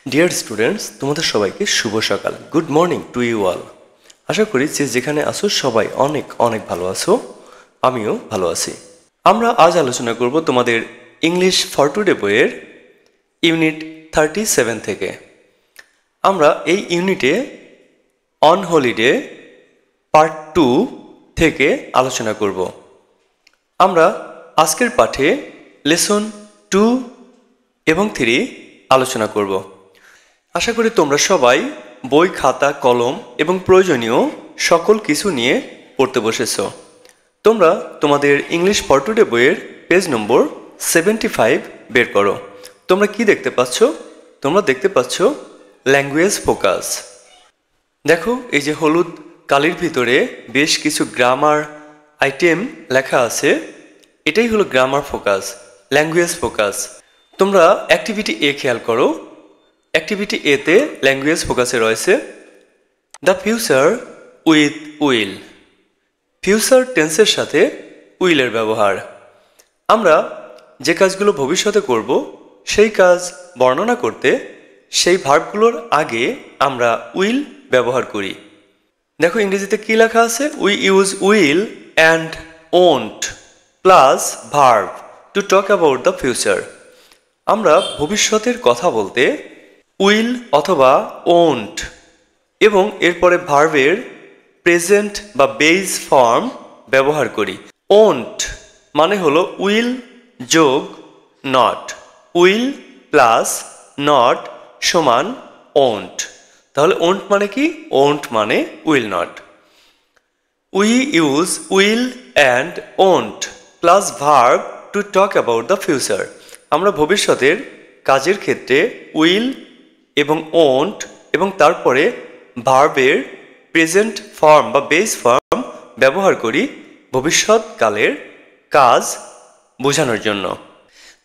Dear students, তোমাদের সবাইকে শুভ সকাল। Good morning to you all. আশা করি যে যেখানে আছো সবাই অনেক অনেক ভালো আছো, আমিও ভালো আছি। আমরা আজ আলোচনা করব তোমাদের ইংলিশ ফর টুডে বইয়ের ইউনিট 37 থেকে। আমরা এই ইউনিটে অন হলিডে পার্ট 2 থেকে আলোচনা করব। আমরা আজকের পাঠে লেসন 2 এবং 3 আলোচনা করব। আশা করি তোমরা সবাই বই, খাতা, কলম এবং প্রয়োজনীয় সকল কিছু নিয়ে পড়তে বসেছ। তোমরা তোমাদের ইংলিশ ফর টুডে বইয়ের পেজ নম্বর 75 বের করো। তোমরা কি দেখতে পাচ্ছ? তোমরা দেখতে পাচ্ছ ল্যাঙ্গুয়েজ ফোকাস। দেখো, এই যে হলুদ কালির ভিতরে বেশ কিছু গ্রামার আইটেম লেখা আছে, এটাই হলো গ্রামার ফোকাস, ল্যাঙ্গুয়েজ ফোকাস। তোমরা অ্যাক্টিভিটি এ খেয়াল করো। অ্যাক্টিভিটি এতে ল্যাঙ্গুয়েজ ফোকাসে রয়েছে the future with will. Future টেন্সের সাথে উইলের ব্যবহার। আমরা যে কাজগুলো ভবিষ্যতে করব সেই কাজ বর্ণনা করতে সেই ভার্বগুলোর আগে আমরা উইল ব্যবহার করি। দেখো ইংরেজিতে কি লেখা আছে? We use will and won't plus verb to talk about the future. আমরা ভবিষ্যতের কথা বলতে উইল অথবা ওন্ট এবং এরপরে ভার্বের প্রেজেন্ট বা বেস ফর্ম ব্যবহার করি। ওন্ট মানে হলো উইল যোগ নট, উইল প্লাস নট সমান ওন্ট। তাহলে ওন্ট মানে কি? ওন্ট মানে will not. We use will and won't plus verb to talk about the future. আমরা ভবিষ্যতের কাজের ক্ষেত্রে উইল এবং ওন্ট এবং তারপরে ভার্বের প্রেজেন্ট ফর্ম বা বেস ফর্ম ব্যবহার করি ভবিষ্যৎকালের কাজ বোঝানোর জন্য।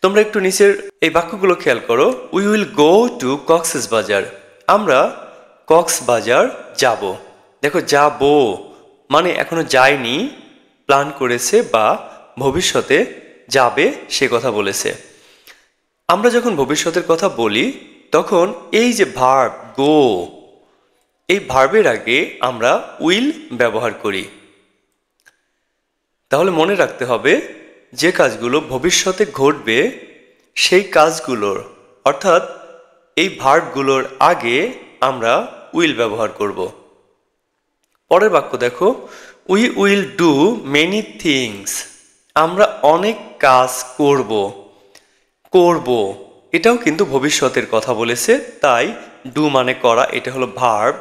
তোমরা একটু নিচের এই বাক্যগুলো খেয়াল করো। We will go to Cox's Bazar. আমরা কক্সবাজার যাব। দেখো, যাবো মানে এখনো যায়নি, প্ল্যান করেছে বা ভবিষ্যতে যাবে সে কথা বলেছে। আমরা যখন ভবিষ্যতের কথা বলি তখন এই যে ভার্ব গো, এই ভার্বের আগে আমরা উইল ব্যবহার করি। তাহলে মনে রাখতে হবে যে কাজগুলো ভবিষ্যতে ঘটবে সেই কাজগুলোর অর্থাৎ এই ভার্বগুলোর আগে আমরা উইল ব্যবহার করব। পরের বাক্য দেখো, we will do many things. আমরা অনেক কাজ করব। করব এটাও কিন্তু ভবিষ্যতের কথা বলেছে, তাই ডু মানে করা, এটা হলো ভার্ব।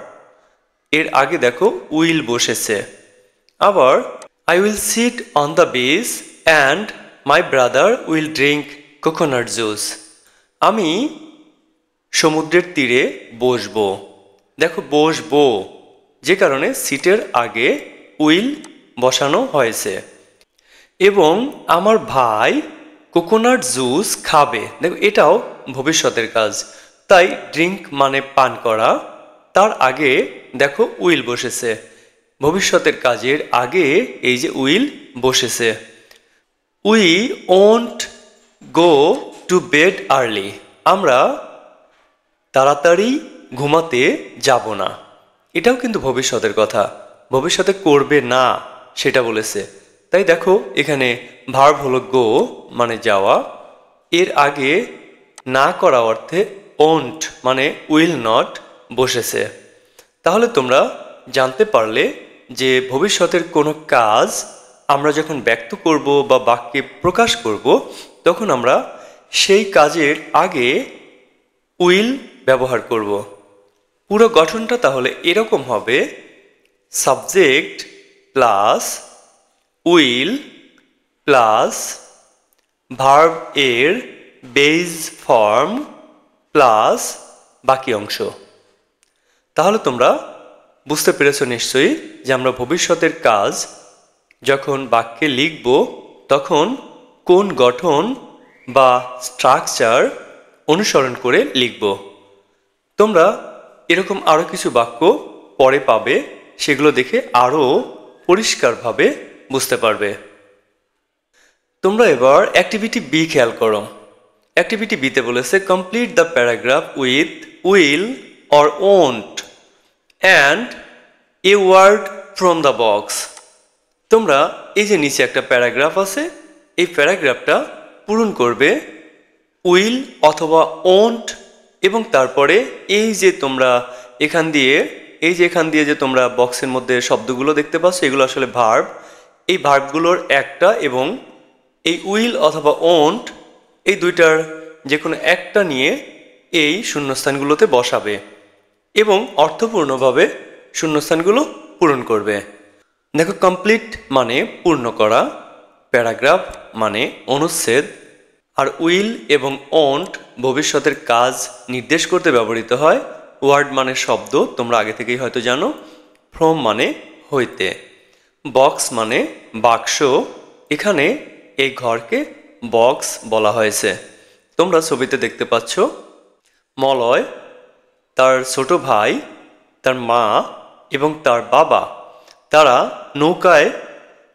এর আগে দেখো উইল বসেছে। আবার I will sit on the beach and my brother will drink coconut juice. আমি সমুদ্রের তীরে বসবো। দেখো বসবো যে কারণে সিটের আগে উইল বসানো হয়েছে। এবং আমার ভাই কোকোনাট জুস খাবে। দেখো এটাও ভবিষ্যতের কাজ, তাই ড্রিঙ্ক মানে পান করা, তার আগে দেখো উইল বসেছে। ভবিষ্যতের কাজের আগে এই যে উইল বসেছে। We won't go to bed early. আমরা তাড়াতাড়ি ঘুমাতে যাব না। এটাও কিন্তু ভবিষ্যতের কথা, ভবিষ্যতে করবে না সেটা বলেছে। তাই দেখো এখানে ভার্ব হলো গো মানে যাওয়া, এর আগে না করা অর্থে ওন্ট মানে উইল নট বসেছে। তাহলে তোমরা জানতে পারলে যে ভবিষ্যতের কোনো কাজ আমরা যখন ব্যক্ত করব বা বাক্যে প্রকাশ করব তখন আমরা সেই কাজের আগে উইল ব্যবহার করব। পুরো গঠনটা তাহলে এরকম হবে, subject plus will plus verb এর বেস ফর্ম প্লাস বাকি অংশ। তাহলে তোমরা বুঝতে পেরেছো নিশ্চয়ই যে আমরা ভবিষ্যতের কাজ যখন বাক্যে লিখব তখন কোন গঠন বা স্ট্রাকচার অনুসরণ করে লিখব। তোমরা এরকম আরও কিছু বাক্য পরে পাবে, সেগুলো দেখে আরও পরিষ্কারভাবে বুঝতে পারবে। তোমরা এবার অ্যাক্টিভিটি বি খেয়াল করো। অ্যাক্টিভিটি বিতে বলেছে complete the paragraph with will or won't and a word from the box. তোমরা এই যে নিচে একটা প্যারাগ্রাফ আছে, এই প্যারাগ্রাফটা পূরণ করবে উইল অথবা ওন্ট এবং তারপরে এই যে তোমরা এখান দিয়ে যে তোমরা বক্সের মধ্যে শব্দগুলো দেখতে পাচ্ছ, এগুলো আসলে ভার্ব। এই ভার্বগুলোর একটা এবং এই উইল অথবা ওন্ট এই দুইটার যে কোনো একটা নিয়ে এই শূন্যস্থানগুলোতে বসাবে এবং অর্থপূর্ণভাবে শূন্যস্থানগুলো পূরণ করবে। দেখো, কমপ্লিট মানে পূর্ণ করা, প্যারাগ্রাফ মানে অনুচ্ছেদ, আর উইল এবং ওন্ট ভবিষ্যতের কাজ নির্দেশ করতে ব্যবহৃত হয়। ওয়ার্ড মানে শব্দ, তোমরা আগে থেকেই হয়তো জানো। ফ্রম মানে হইতে। বক্স মানে বাক্স, এখানে এই ঘরকে বক্স বলা হয়েছে। তোমরা ছবিতে দেখতে পাচ্ছ মলয়, তার ছোট ভাই, তার মা এবং তার বাবা তারা নৌকায়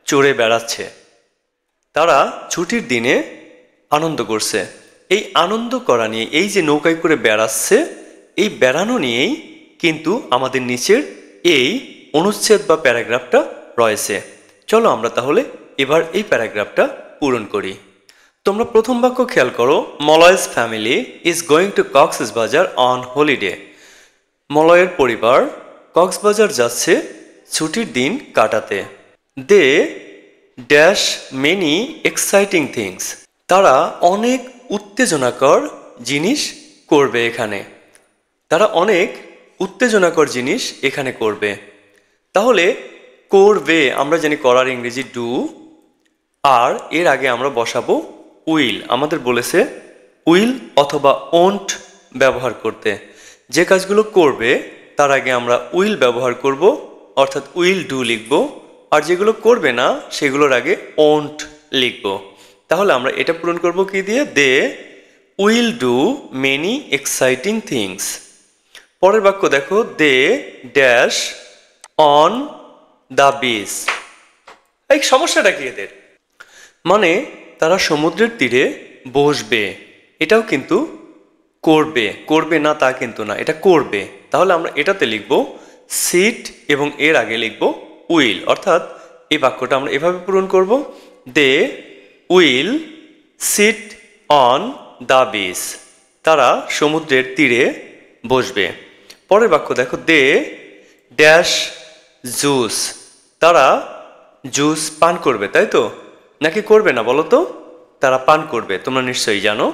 চড়ে বেড়াচ্ছে। তারা ছুটির দিনে আনন্দ করছে। এই আনন্দ করা নিয়ে, এই যে নৌকায় করে বেড়াচ্ছে, এই বেড়ানো নিয়েই কিন্তু আমাদের নিচের এই অনুচ্ছেদ বা প্যারাগ্রাফটা রয়েছে। চলো আমরা তাহলে এবার এই প্যারাগ্রাফটা পূরণ করি। তোমরা প্রথম বাক্য খেয়াল করো, Malay's family is going to Cox's Bazar on holiday. মলয়ের পরিবার কক্সবাজার যাচ্ছে ছুটির দিন কাটাতে। They dash many exciting things. তারা অনেক উত্তেজনাকর জিনিস করবে এখানে। তারা অনেক উত্তেজনাকর জিনিস এখানে করবে। তাহলে করবে আমরা জানি করার ইংরেজি ডু, আর এর আগে আমরা বসাবো উইল। আমাদের বলেছে উইল অথবা ওন্ট ব্যবহার করতে। যে কাজগুলো করবে তার আগে আমরা উইল ব্যবহার করব, অর্থাৎ উইল ডু লিখব, আর যেগুলো করবে না সেগুলোর আগে ওন্ট লিখব। তাহলে আমরা এটা পূরণ করব কি দিয়ে? They will do many exciting things. পরের বাক্য দেখো, they dash on the beach. এই সমস্যাটা কি এদের? মানে তারা সমুদ্রের তীরে বসবে। এটাও কিন্তু করবে, করবে না তা কিন্তু না, এটা করবে। তাহলে আমরা এটাতে লিখব সিট এবং এর আগে লিখব উইল, অর্থাৎ এই বাক্যটা আমরা এভাবে পূরণ করব, they will sit on the beach. তারা সমুদ্রের তীরে বসবে। পরের বাক্য দেখো, দে ড্যাশ জুস। তারা জুস পান করবে, তাই তো? নাকি করবে না বলো তো? তারা পান করবে, তোমরা নিশ্চয়ই জানো।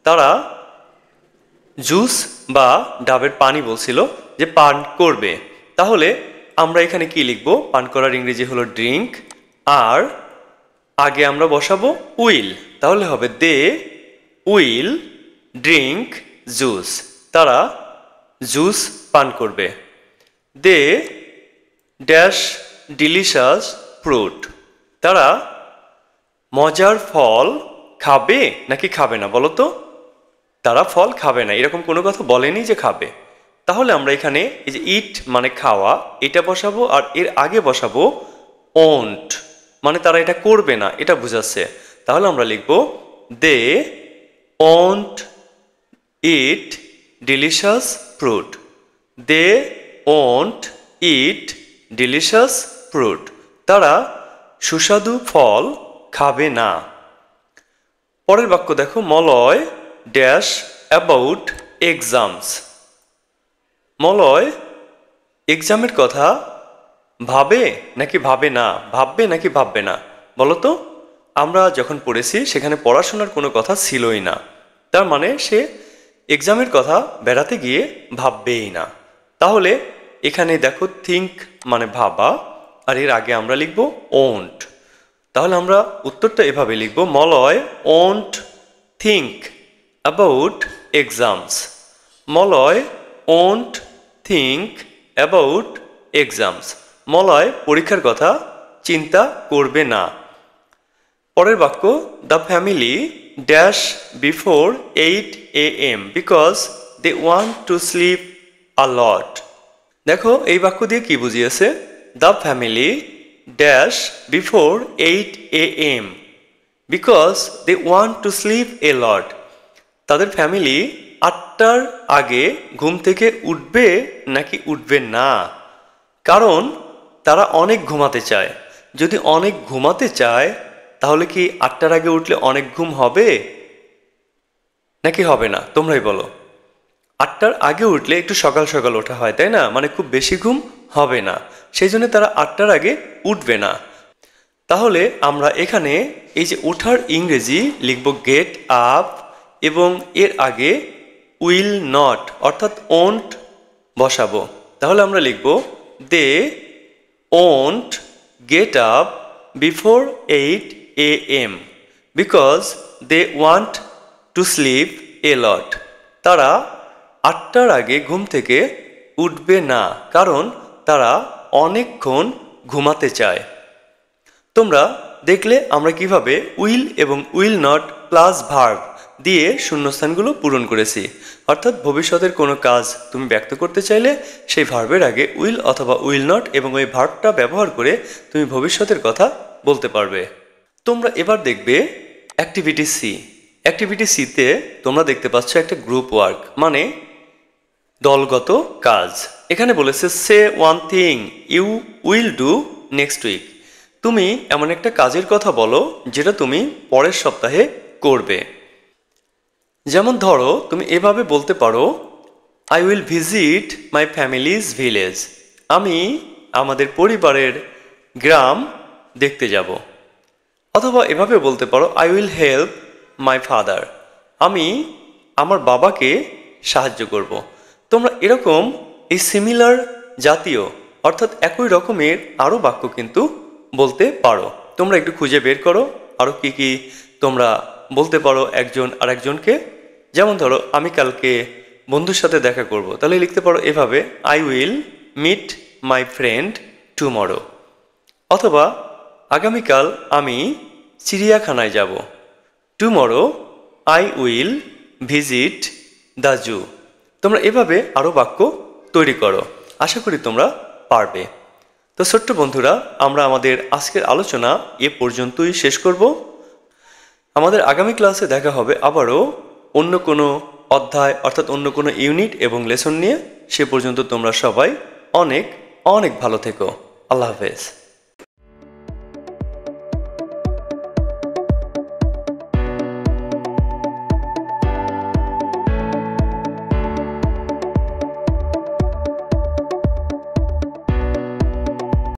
তারা জুস বা ডাবের পানি বলছিল যে পান করবে। তাহলে আমরা এখানে কি লিখব? পান করার ইংরেজি হলো ড্রিঙ্ক, আর আগে আমরা বসাবো উইল। তাহলে হবে দে উইল ড্রিঙ্ক জুস। তারা জুস পান করবে। They dash delicious fruit. তারা মজার ফল খাবে নাকি খাবে না বলো তো? তারা ফল খাবে না, এরকম কোনো কথা বলেনি যে খাবে। তাহলে আমরা এখানে এই যে ইট মানে খাওয়া, এটা বসাবো, আর এর আগে বসাবো ওন্ট, মানে তারা এটা করবে না, এটা বোঝাচ্ছে। তাহলে আমরা লিখব they won't eat delicious fruit. They won't eat delicious fruit. তারা সুস্বাদু ফল খাবে না। পরের বাক্য দেখো, Malay dash about exams. Malay এক্সামের কথা ভাবে নাকি ভাবে না, ভাববে নাকি ভাববে না বলো তো? আমরা যখন পড়েছি সেখানে পড়াশোনার কোনো কথা ছিলই না, তার মানে সে এক্সামের কথা বেড়াতে গিয়ে ভাববেই না। তাহলে এখানে দেখো থিঙ্ক মানে ভাবা, আর এর আগে আমরা লিখব ওন্ট। তাহলে আমরা উত্তরটা এভাবে লিখব, Malay won't think about exams. Malay won't think about exams. Malay পরীক্ষার কথা চিন্তা করবে না। পরের বাক্য, the family dash before 8 AM because they want to sleep a lot. দেখো এই বাক্য দিয়ে কি বুঝিয়েছে? The family dash before 8 AM because they want to sleep a lot. তাদের ফ্যামিলি 8টার আগে ঘুম থেকে উঠবে নাকি উঠবে না, কারণ তারা অনেক ঘুমাতে চায়। যদি অনেক ঘুমাতে চায় তাহলে কি 8টার আগে উঠলে অনেক ঘুম হবে নাকি হবে না? তোমরাই বলো। 8টার আগে উঠলে একটু সকাল সকাল ওঠা হয়, তাই না? মানে খুব বেশি ঘুম হবে না, সেই জন্য তারা 8টার আগে উঠবে না। তাহলে আমরা এখানে এই যে ওঠার ইংরেজি লিখব গেট আপ, এবং এর আগে উইল নট অর্থাৎ ওন্ট বসাবো। তাহলে আমরা লিখব they won't get up before 8 AM because they want to sleep a lot. তারা 8টার আগে ঘুম থেকে উঠবে না, কারণ তারা অনেকক্ষণ ঘুমাতে চায়। তোমরা দেখলে আমরা কিভাবে উইল এবং উইল নট প্লাস ভার্ব দিয়ে শূন্যস্থানগুলো পূরণ করেছি। অর্থাৎ ভবিষ্যতের কোনো কাজ তুমি ব্যক্ত করতে চাইলে সেই ভার্বের আগে উইল অথবা উইল নট এবং ওই ভার্বটা ব্যবহার করে তুমি ভবিষ্যতের কথা বলতে পারবে। তোমরা এবার দেখবে অ্যাক্টিভিটি সি। অ্যাক্টিভিটি সিতে তোমরা দেখতে পাচ্ছ একটা গ্রুপ ওয়ার্ক, মানে দলগত কাজ। এখানে বলেছে say one thing you will do next week. তুমি এমন একটা কাজের কথা বলো যেটা তুমি পরের সপ্তাহে করবে। যেমন ধরো তুমি এভাবে বলতে পারো, I will visit my families village. আমি আমাদের পরিবারের গ্রাম দেখতে যাব। অথবা এভাবে বলতে পারো, I will help my father. আমি আমার বাবাকে সাহায্য করব। তোমরা এরকম এই সিমিলার জাতীয় অর্থাৎ একই রকমের আরও বাক্য কিন্তু বলতে পারো। তোমরা একটু খুঁজে বের করো আরও কি কি তোমরা বলতে পারো একজন আর একজনকে। যেমন ধরো আমি কালকে বন্ধুর সাথে দেখা করব, তাহলে লিখতে পারো এভাবে, I will meet my friend tomorrow. অথবা আগামীকাল আমি চিড়িয়াখানায় যাব। Tomorrow I will visit the zoo. তোমরা এভাবে আরও বাক্য তৈরি করো, আশা করি তোমরা পারবে। তো ছোট্ট বন্ধুরা, আমরা আমাদের আজকের আলোচনা এ পর্যন্তই শেষ করব। আমাদের আগামী ক্লাসে দেখা হবে আবারও অন্য কোনো অধ্যায় অর্থাৎ অন্য কোনো ইউনিট এবং লেসন নিয়ে। সে পর্যন্ত তোমরা সবাই অনেক অনেক ভালো থেকো। আল্লাহ হাফেজ।